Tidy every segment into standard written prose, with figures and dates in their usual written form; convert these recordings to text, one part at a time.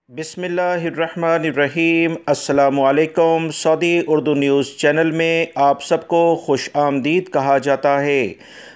बिस्मिल्लाहिर्रहमानिर्रहीम। अस्सलामुअलैकुम। Saudi Urdu news channel में आप सबको खुश आमदीद कहा जाता है।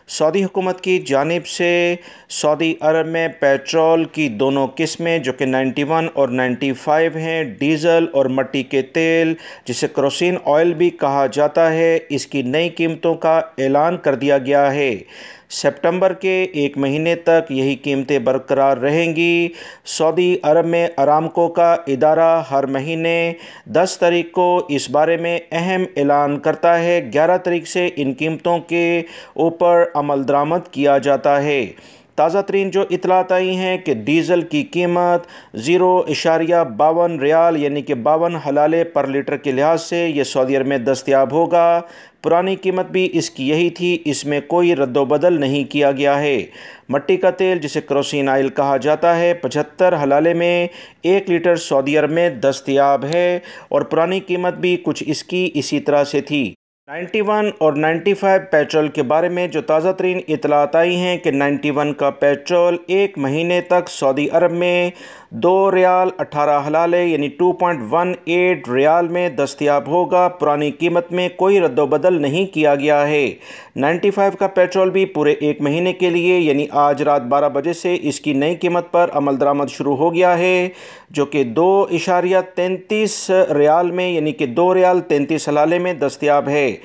सऊदी हुकूमत की जानिब से सऊदी अरब में पेट्रोल की दोनों किस्में जो कि 91 और 95 हैं, डीज़ल और मट्टी के तेल जिसे केरोसिन ऑयल भी कहा जाता है, इसकी नई कीमतों का ऐलान कर दिया गया है। सितंबर के एक महीने तक यही कीमतें बरकरार रहेंगी। सऊदी अरब में अरामको का इदारा हर महीने 10 तारीख को इस बारे में अहम ऐलान करता है। 11 तारीख से इन कीमतों के ऊपर अमल दरामद किया जाता है। ताज़ा तरीन जो इतलात आई हैं कि डीज़ल की कीमत 0.52 रियाल यानी कि 52 हलाले पर लीटर के लिहाज से ये सऊदी अरब में दस्तयाब होगा। पुरानी कीमत भी इसकी यही थी, इसमें कोई रद्दोबदल नहीं किया गया है। मट्टी का तेल जिसे केरोसिन ऑयल कहा जाता है 75 हलाले में 1 लीटर सऊदी अरब में दस्तयाब है और पुरानी कीमत भी कुछ इसकी इसी तरह से थी। 91 और 95 पेट्रोल के बारे में जो ताज़ा तरीन इतलात आई हैं कि 91 का पेट्रोल एक महीने तक सऊदी अरब में 2 रियाल 18 हलाले यानी 2.18 रियाल में दस्तयाब होगा। पुरानी कीमत में कोई रद्दोबदल नहीं किया गया है। 95 का पेट्रोल भी पूरे एक महीने के लिए यानी आज रात 12 बजे से इसकी नई कीमत पर अमल दरामद शुरू हो गया है, जो कि 2.33 रियाल में यानी कि 2 रियाल 33 हलाले में दस्तयाब है।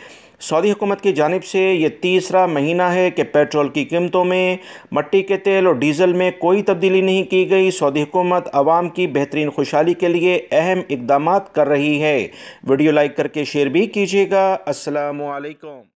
सऊदी हुकूमत की जानिब से ये तीसरा महीना है कि पेट्रोल की कीमतों में मट्टी के तेल और डीज़ल में कोई तब्दीली नहीं की गई। सऊदी हुकूमत आवाम की बेहतरीन खुशहाली के लिए अहम इक़दामात कर रही है। वीडियो लाइक करके शेयर भी कीजिएगा। अस्सलामु अलैकुम।